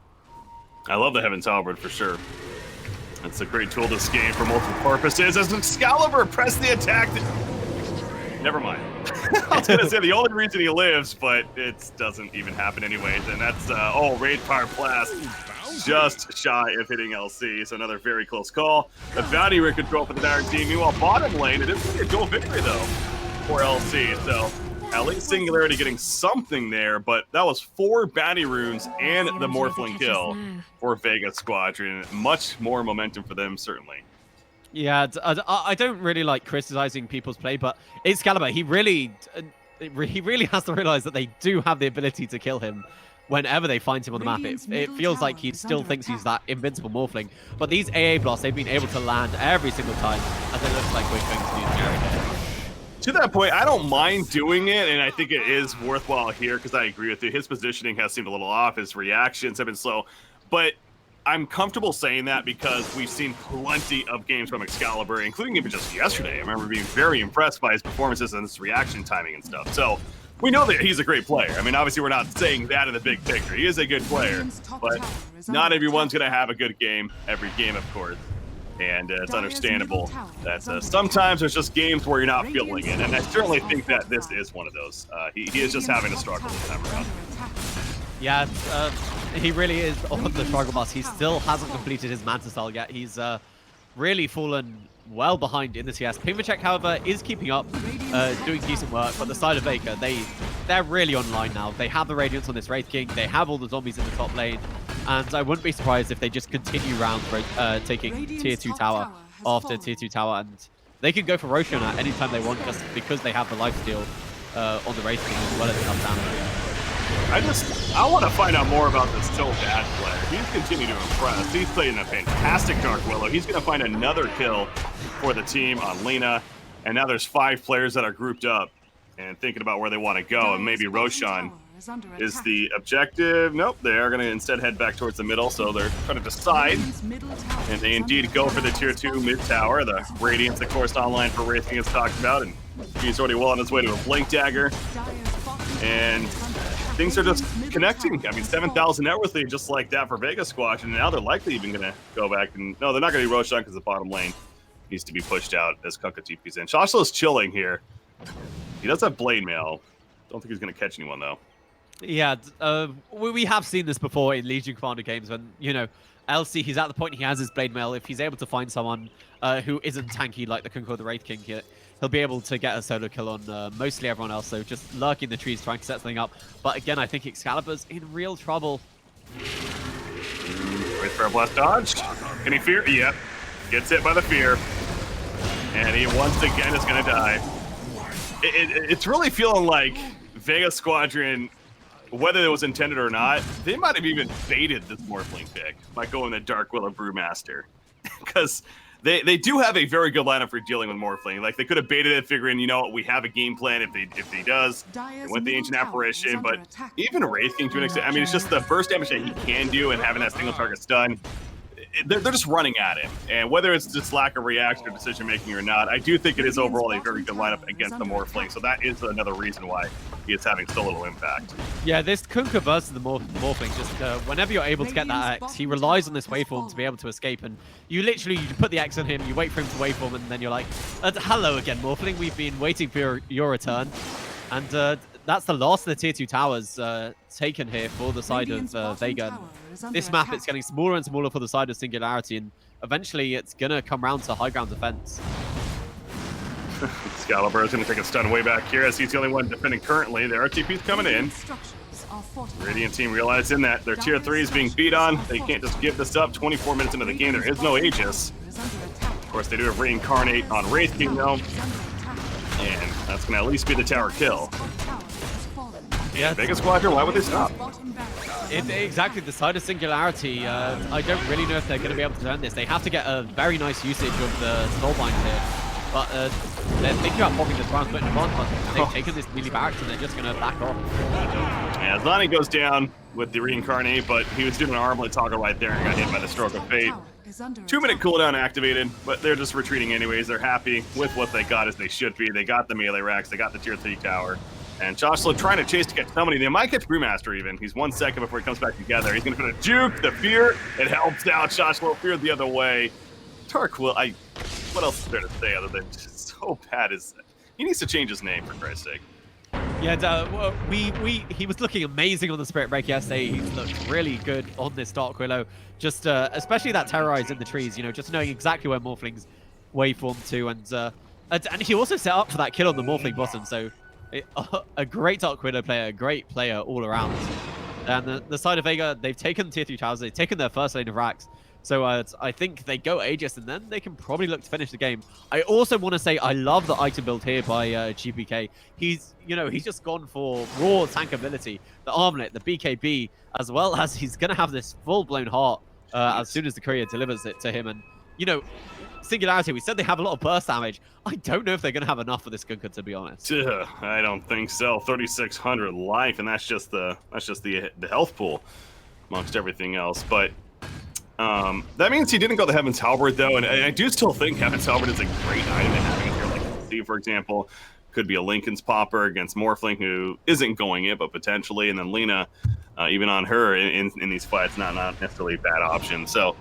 I love the Heaven's Halberd for sure. It's a great tool this game for multiple purposes. As Excalibur press the attack. Never mind. I was going to say the only reason he lives, but it doesn't even happen anyways. And that's, Rage Power Blast. Just shy of hitting LC. So another very close call. The bounty rig control for the Dire team. Meanwhile, bottom lane, it is going to be a dual victory, though, for LC. So at least Singularity getting something there, but that was 4 bounty runes and the Morphling kill for Vega Squadron. Much more momentum for them, certainly. Yeah, I don't really like criticizing people's play, but Excalibur, he really has to realize that they do have the ability to kill him whenever they find him on the map. It feels like he still thinks he's that invincible Morphling, but these AA blasts, they've been able to land every single time, as it looks like we're going to do Jerry here. To that point, I don't mind doing it, and I think it is worthwhile here because I agree with you. His positioning has seemed a little off. His reactions have been slow, but I'm comfortable saying that because we've seen plenty of games from Excalibur, including even just yesterday. I remember being very impressed by his performances and his reaction timing and stuff. So we know that he's a great player. I mean, obviously, we're not saying that in the big picture. He is a good player, but not everyone's going to have a good game every game, of course. And it's understandable that sometimes there's just games where you're not feeling it. And I certainly think that this is one of those. He is just having a struggle this time around. Yeah, he really is on the struggle bus. He still hasn't completed his Manta style yet. He's really fallen well behind in the CS. Pinwin, however, is keeping up, doing decent work. But the side of Vega, they're really online now. They have the Radiance on this Wraith King. They have all the zombies in the top lane. And I wouldn't be surprised if they just continue rounds taking tier 2 tower after tier 2 tower. And they can go for Roshan at any time they want just because they have the lifesteal on the Wraith King as well as the up down. I want to find out more about this So Bad player. He's continued to impress. He's playing a fantastic Dark Willow. He's going to find another kill for the team on Lena. And now there's 5 players that are grouped up and thinking about where they want to go. And maybe Roshan is the objective. Nope, they are going to instead head back towards the middle. So they're trying to decide. And they indeed go for the tier 2 mid tower. The Radiance, of course, online for Wraith King is talked about. And he's already well on his way to a Blink Dagger. And things are just connecting. I mean, 7,000 net worth lead just like that for Vega Squadron, and now they're likely even going to go back and... No, they're not going to be Roshan because the bottom lane needs to be pushed out as Kunkka TP's in. Shashlo's chilling here. He does have Blade Mail. Don't think he's going to catch anyone, though. Yeah, we have seen this before in Legion Commander games when, you know, LC, he's at the point he has his Blade Mail. If he's able to find someone who isn't tanky like the Kunkka or the Wraith King here, he'll be able to get a solo kill on mostly everyone else, so just lurking the trees, trying to set something up. But again, I think Excalibur's in real trouble. Wait for a blast dodge. Any fear? Yep. Gets hit by the fear. And he once again is going to die. It's really feeling like Vega Squadron, whether it was intended or not, they might have even baited this Morphling pick by going the Dark Willow Brewmaster. Because they do have a very good lineup for dealing with Morphling. Like, they could have baited it, figuring, you know, we have a game plan if he does. They went the Ancient Apparition, but even Wraith King to an extent, I mean, it's just the burst damage that he can do and having that single target stun. They're just running at him, and whether it's just lack of reaction or decision making or not, I do think it is overall a very good lineup against the Morphling. So that is another reason why he is having so little impact. Yeah, this Kunkka versus the Morphling, just whenever you're able to get that X, he relies on this waveform to be able to escape, and you put the X on him, you wait for him to waveform, and then you're like, hello again, Morphling, we've been waiting for your return. And that's the last of the tier 2 towers taken here for the side of Vega. This map, it's getting smaller and smaller for the side of Singularity, and eventually it's going to come round to high ground defense. Excalibur is going to take a stun way back here, as he's the only one defending currently. The RTP's coming in. Radiant team realizing that their tier 3 is being beat on. They can't just give this up. 24 minutes into the game, there is no Aegis. Of course, they do have Reincarnate on Wraith King, though. And that's going to at least be the tower kill. Yeah, Vega Squadron, why would they stop? Exactly, the side of Singularity, I don't really know if they're going to be able to turn this. They have to get a very nice usage of the Soulbind here. But they're thinking about popping this round, but they've taken this melee barracks and they're just going to back off. Yeah, Zani goes down with the Reincarnate, but he was doing an armlet toggle right there and got hit by the Stroke of Fate. 2-minute cooldown activated, but they're just retreating anyways. They're happy with what they got, as they should be. They got the melee racks, they got the tier 3 tower. And Joshua trying to chase to catch somebody. They might catch Brewmaster even. He's 1 second before he comes back together. He's going to put a juke, the fear. It helps out. Joshua feared the other way. Tarquil, what else is there to say other than just so bad is he needs to change his name, for Christ's sake. Yeah, he was looking amazing on the Spirit Break yesterday. He's looked really good on this Dark Willow. Just especially that Terrorize in the trees, you know, just knowing exactly where Morphling's waveform to, and he also set up for that kill on the Morphling bottom. So a great Dark Widow player, a great player all around. And the side of Vega, they've taken tier 3 towers, they've taken their first lane of racks. So I think they go Aegis, and then they can probably look to finish the game. I also want to say I love the item build here by GPK. He's just gone for raw tank ability, the armlet, the BKB, as well as he's going to have this full-blown heart as soon as the courier delivers it to him. And, you know, Singularity, we said they have a lot of burst damage. I don't know if they're going to have enough for this Kunkka, to be honest. I don't think so. 3,600 life, and that's just the health pool amongst everything else. But that means he didn't go the Heaven's Halberd, though, and I do still think Heaven's Halberd is a great item to have in here. Like, see, for example, could be a Lincoln's Popper against Morphling, who isn't going it, but potentially, and then Lena, even on her in these fights, not necessarily a bad option. So,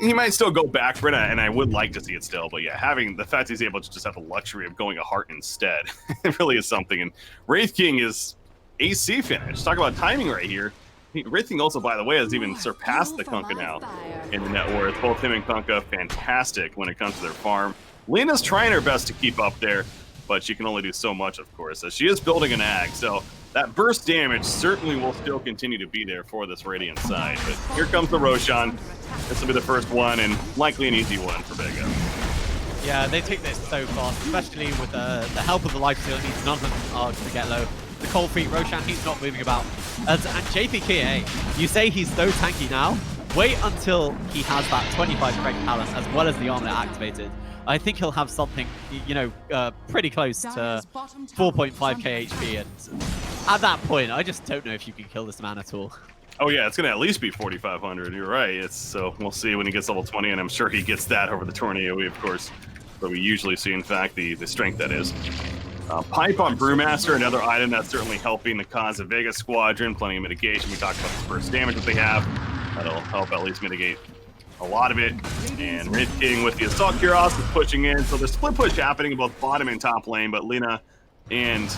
he might still go back for it, and I would like to see it still. But yeah, having the fact he's able to just have the luxury of going a heart instead, it really is something. And Wraith King is AC finish. Talk about timing right here. Wraith King also, by the way, has even surpassed the Kunkka now in the net worth. Both him and Kunkka, fantastic when it comes to their farm. Lena's trying her best to keep up there, but she can only do so much, of course, as she is building an ag. So that burst damage certainly will still continue to be there for this Radiant side. But here comes the Roshan. This will be the first one, and likely an easy one for Vega. Yeah, they take this so fast, especially with the help of the life steal. Needs none of them are to get low. The cold feet, Roshan, he's not moving about. And JPK, you say he's so tanky now. Wait until he has that 25 strength talent as well as the armlet activated. I think he'll have something, you know, pretty close to 4.5k HP. And at that point, I just don't know if you can kill this man at all. Oh yeah, it's going to at least be 4,500. You're right. So we'll see when he gets level 20, and I'm sure he gets that over the Tornado. We, of course, but we usually see, in fact, the strength that is. Pipe on Brewmaster, another item that's certainly helping the cause of Vega Squadron. Plenty of mitigation. We talked about the burst damage that they have. That'll help at least mitigate a lot of it. And Wraith King with the Assault Cuirass is pushing in. So there's split push happening in both bottom and top lane, but Lena and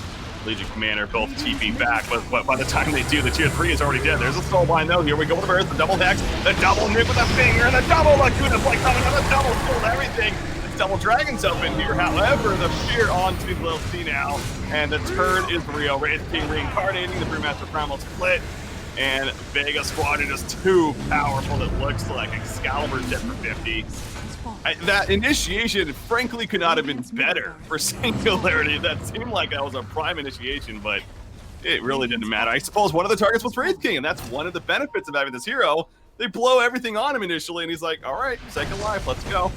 Legion Commander both TP back, but by the time they do, the tier 3 is already dead. There's a Soulbind though. Here we go with the burst, the double hex, the double nuke with a finger, and the double Lacuna Flight coming on, the double killed everything. It's double Dragon's up in here. However, the fear onto Lil C now, and the turn is real. Wraith King reincarnating, the Brewmaster Primal split, and Vega Squadron is too powerful, it looks like. Excalibur's dead for 50. That initiation, frankly, could not have been better for Singularity. That seemed like that was a prime initiation, but it really didn't matter. I suppose one of the targets was Wraith King, and that's one of the benefits of having this hero. They blow everything on him initially, and he's like, all right, second life, let's go.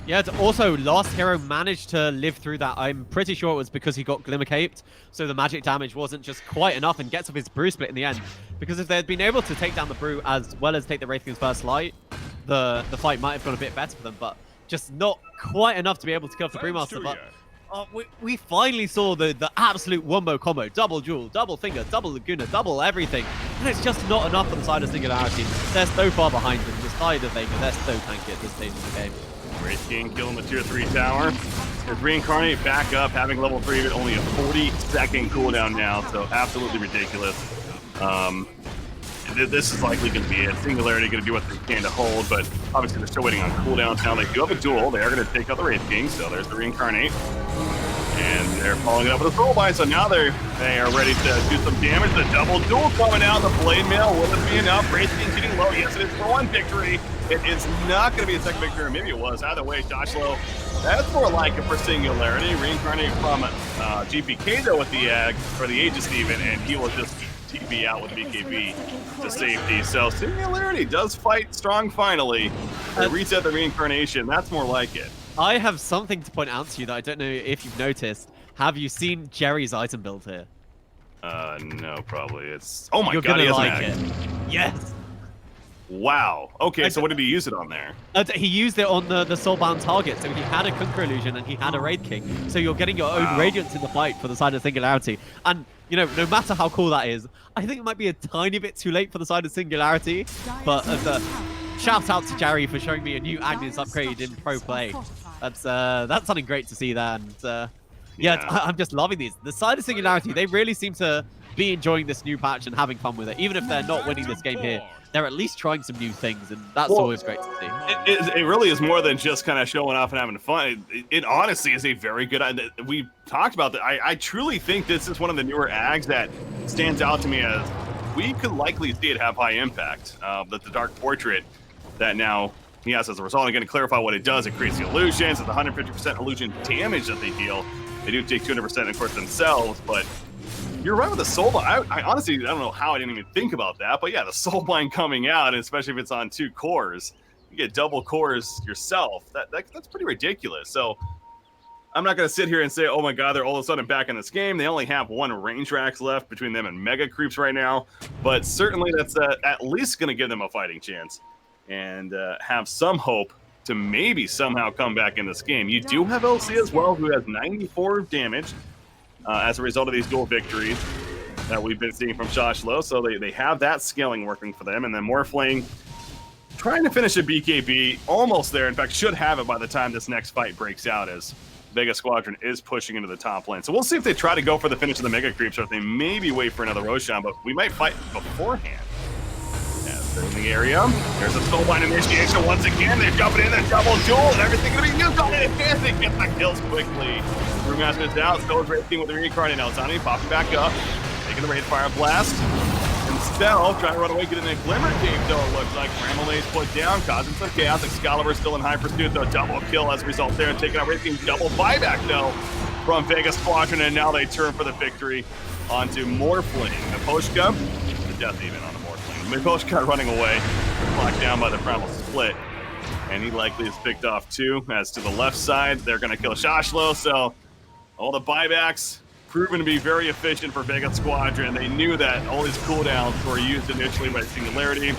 Yeah, it's also, last hero managed to live through that. I'm pretty sure it was because he got Glimmer Caped, so the magic damage wasn't just quite enough, and gets off his Brew Split in the end. Because if they had been able to take down the Brew as well as take the Wraith King's first light, the fight might have gone a bit better for them, but just not quite enough to be able to kill off the Brewmaster. But we finally saw the absolute wombo combo. Double Jewel, double Finger, double Laguna, double everything. And it's just not enough for the side of Singularity. They're so far behind them. The side of Vega, they're so tanky at this stage of the game. Wraith King killing the tier 3 tower. His reincarnate back up, having level 3 but only a 40-second cooldown now, so absolutely ridiculous. This is likely going to be it. Singularity going to do what they can to hold, but obviously they're still waiting on cooldowns now. They do have a duel. They are going to take out the Wraith King, so there's the reincarnate. And they're following it up with a Soulbind, so now they are ready to do some damage. The double duel coming out, the Blade Mail, will it be enough? Wraith King getting low. Yes, it is for one victory. It is not going to be a second victory, or maybe it was. Either way, Josh Lowe, that's more like it for Singularity. Reincarnate from GPK though with the or the Aegis even, and he will just TP out with BKB to safety. So Singularity does fight strong finally. They reset the reincarnation. That's more like it. I have something to point out to you that I don't know if you've noticed. Have you seen Jerry's item build here? No, probably. It's... Oh my You're god, gonna he like it. Yes. Wow. Okay, so what did he use it on there? He used it on the soulbound target. So he had a Conquer Illusion and he had a Wraith King. So you're getting your own Radiance in the fight for the side of Singularity. And, you know, no matter how cool that is, I think it might be a tiny bit too late for the side of Singularity. But shout out to Jerry for showing me a new Agnes upgrade in pro play. That's something great to see there. And yeah, I'm just loving these. The side of Singularity, they really seem to be enjoying this new patch and having fun with it. Even if they're not winning this game here, they're at least trying some new things, and that's always great to see. It really is more than just kind of showing off and having fun. It honestly is a very good... We talked about that. I truly think this is one of the newer ags that stands out to me as we could likely see it have high impact. The Dark Portrait that now he has as a result. I'm going to clarify what it does. It creates the illusions. It's 150% illusion damage that they deal. They do take 200%, of course, themselves, but you're right with the Soulbind. I honestly, I don't know how I didn't even think about that, but yeah, the Soulbind coming out, especially if it's on 2 cores, you get double cores yourself. That's pretty ridiculous. So I'm not going to sit here and say, oh my god, they're all of a sudden back in this game. They only have 1 range racks left between them and Mega Creeps right now, but certainly that's at least going to give them a fighting chance and have some hope to maybe somehow come back in this game. You do have LC as well, who has 94 damage as a result of these dual victories that we've been seeing from Josh Lowe. So they have that scaling working for them. And then Morphling trying to finish a BKB, almost there. In fact, should have it by the time this next fight breaks out, as Vega Squadron is pushing into the top lane. So we'll see if they try to go for the finish of the Mega Creeps or if they maybe wait for another Roshan, but we might fight beforehand. In the area. There's a Soulbind initiation once again. They're jumping in there, double duel, and everything gonna be used on it. And they get the kills quickly. Brewmaster's out, still Wraith King with the reincarnate now. Tani popping back up, taking the Wraith Fire Blast. And Spell trying to run away, getting a Glimmer Cave, though it looks like. Bramale's put down, causing some chaos. Excalibur still in high pursuit, though. Double kill as a result there, and taking out Wraith King. Double buyback, though, from Vega Squadron, and now they turn for the victory onto Morphling. Naposhka, the death even on the Miposhka running away, locked down by the Primal Split, and he likely is picked off too. As to the left side, they're going to kill Shashlo, so all the buybacks proven to be very efficient for Vega Squadron. They knew that all these cooldowns were used initially by Singularity,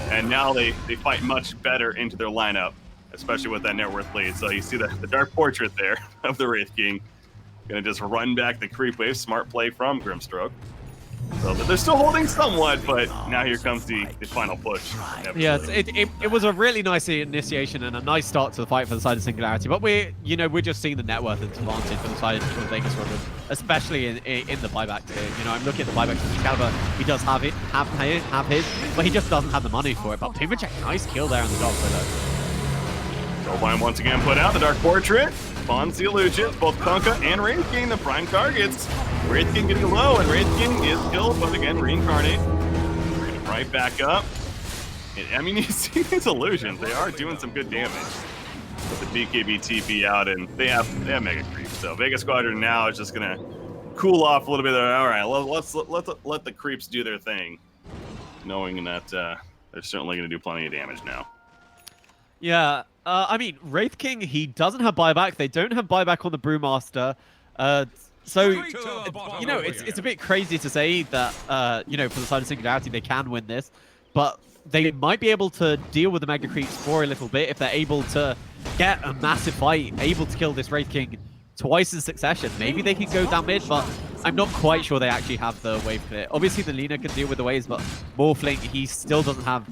and now they fight much better into their lineup, especially with that net worth lead. So you see the Dark Portrait there of the Wraith King. Going to just run back the creep wave. Smart play from Grimstroke. So they're still holding somewhat, but now here comes the final push. Yeah, it was a really nice initiation and a nice start to the fight for the side of Singularity. But we're just seeing the net worth advantage for the side of Vega Squadron, especially in the buyback tier. I'm looking at the buyback to Excalibur. He does have his, but he just doesn't have the money for it. But Pimacek, nice kill there on the dog solo. Soulbind once again put out the Dark Portrait. Spawns the illusions, both Kunkka and Wraith King, the prime targets. Wraith King getting low, and Wraith King is killed, but again, reincarnate. Bring it right back up. I mean, you see these illusions, they are doing some good damage. With the BKB TP out, and they have Mega Creep. So Vega Squadron now is just gonna cool off a little bit. All right, let the creeps do their thing, knowing that they're certainly gonna do plenty of damage now. Yeah, I mean, Wraith King, he doesn't have buyback. They don't have buyback on the Brewmaster. So, it's a bit crazy to say that, for the side of Singularity, they can win this. But they might be able to deal with the Mega Creeps for a little bit if they're able to get a massive fight, able to kill this Wraith King twice in succession. Maybe they can go down mid, but I'm not quite sure they actually have the wave clear. Obviously, the Lina can deal with the waves, but Morphling, he still doesn't have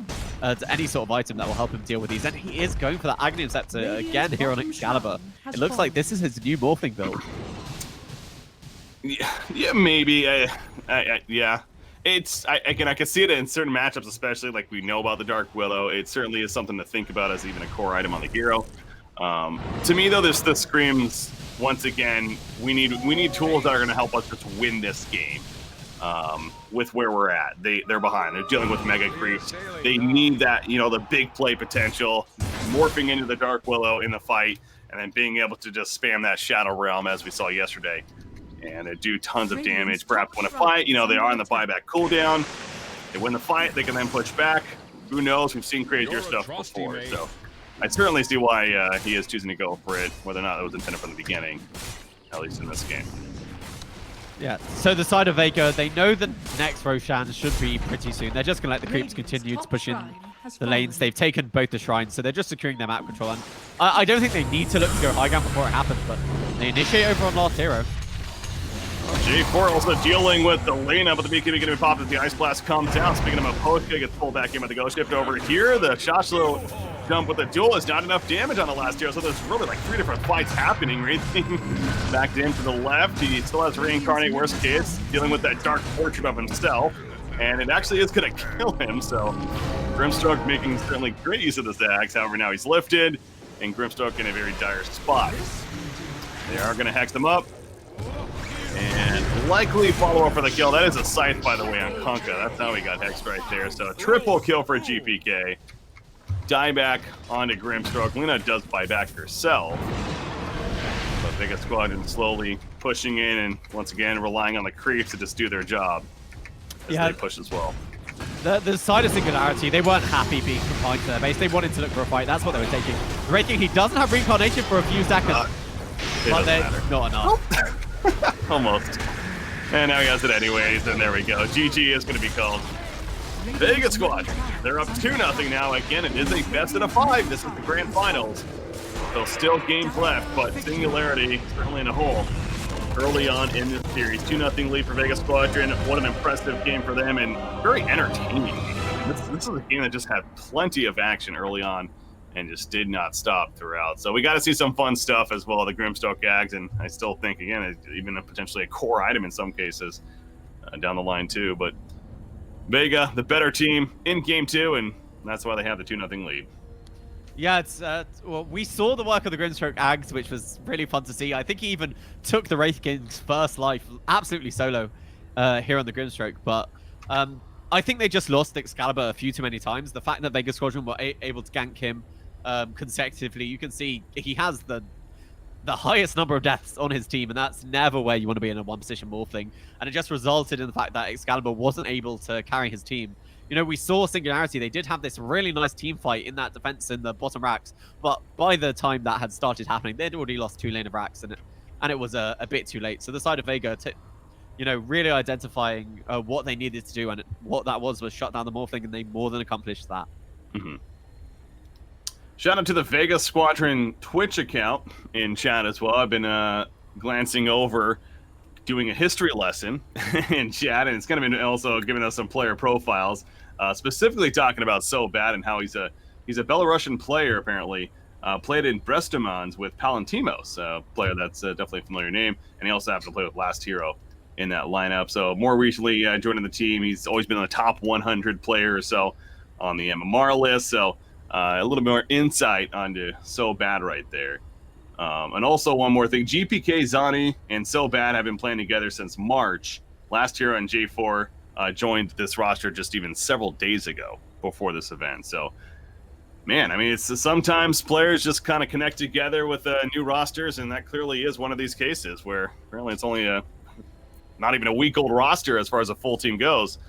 any sort of item that will help him deal with these. And he is going for the Aghanim Scepter again here on Excalibur. It looks like this is his new Morphling build. Yeah, maybe. Yeah. I can see it in certain matchups, especially like we know about the Dark Willow. It certainly is something to think about as even a core item on the hero. To me, though, this screams once again we need tools that are going to help us just win this game. With where we're at, they're behind. They're dealing with Mega Creeps. They need that, the big play potential, morphing into the Dark Willow in the fight, and then being able to just spam that Shadow Realm as we saw yesterday. And they do tons of damage. Perhaps win a fight. They are on the buyback cooldown. They win the fight. They can then push back. Who knows? We've seen crazier stuff before. So I certainly see why he is choosing to go for it, whether or not it was intended from the beginning, at least in this game. Yeah, so the side of Vega, they know the next Roshan should be pretty soon. They're just going to let the creeps continue to push in the lanes. They've taken both the shrines, so they're just securing their map control. And I don't think they need to look to go high ground before it happens, but they initiate over on Last Hero. J4 also dealing with the Lina, but the BKB getting popped as the Ice Blast comes down. Speaking of Poshka, gets pulled back in with the Ghost Shift over here. The Shashlo jump with the duel is not enough damage on the last hero, so there's really like 3 different fights happening. Wraith King backed in to the left. He still has Reincarnate, worst case, dealing with that Dark Portrait of himself, and it actually is going to kill him, so Grimstroke making certainly great use of this axe. However, now he's lifted, and Grimstroke in a very dire spot. They are going to hex them up. And likely follow up for the kill. That is a scythe, by the way, on Kunkka. That's how he got hexed right there. So a triple kill for GPK. Dieback onto Grimstroke. Lina does buy back herself. But Vega Squadron slowly pushing in and once again relying on the creeps to just do their job as they push as well. The side of Singularity, they weren't happy being confined to their base. They wanted to look for a fight. That's what they were taking. Wraith King, he doesn't have reincarnation for a few seconds. But they're not enough. Almost. And now he has it anyways, and there we go. GG is going to be called. Vega Squadron, they're up 2-0 now. Again, it is a best of 5. This is the grand finals. So still games left, but Singularity certainly in a hole early on in this series. 2-0 lead for Vega Squadron. What an impressive game for them, and very entertaining. This is a game that just had plenty of action early on and just did not stop throughout. So we got to see some fun stuff as well, the Grimstroke Gags, and I still think, again, even potentially a core item in some cases down the line too. But Vega, the better team in game 2, and that's why they have the 2-0 lead. Yeah, well, we saw the work of the Grimstroke Ags, which was really fun to see. I think he even took the Wraith King's first life absolutely solo here on the Grimstroke, but I think they just lost Excalibur a few too many times. The fact that Vega Squadron were able to gank him consecutively, you can see he has the highest number of deaths on his team, and that's never where you want to be in a one-position morphling. And it just resulted in the fact that Excalibur wasn't able to carry his team. We saw Singularity. They did have this really nice team fight in that defense in the bottom racks, but by the time that had started happening, they'd already lost 2 lane of racks, and it was a bit too late. So the side of Vega, really identifying what they needed to do, and what that was shut down the morphling, and they more than accomplished that. Mm-hmm. Shout out to the Vega Squadron Twitch account in chat as well. I've been glancing over doing a history lesson in chat, and it's kind of been also giving us some player profiles, specifically talking about So Bad and how he's a Belarusian player apparently. Played in Brestamons with Palantimos, a player that's definitely a familiar name, and he also happened to play with Last Hero in that lineup. So more recently joining the team, he's always been on the top 100 player or so on the MMR list. So a little more insight onto So Bad right there. And also one more thing, GPK, Zani, and So Bad have been playing together since March. Last Hero and J4 joined this roster just even several days ago before this event. So man, I mean, it's sometimes players just kind of connect together with new rosters, and that clearly is one of these cases where apparently it's only not even a week-old roster as far as a full team goes,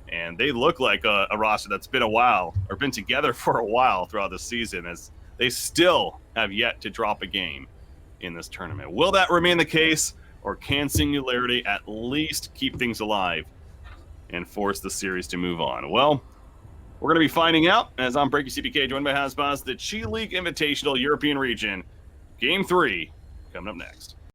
and they look like a roster that's been a while or been together for a while throughout the season, as they still have yet to drop a game in this tournament. Will that remain the case, or can Singularity at least keep things alive and force the series to move on? Well, we're going to be finding out as I'm Breaky CPK, joined by Hasbaz, the Chi League Invitational European region. Game 3 coming up next.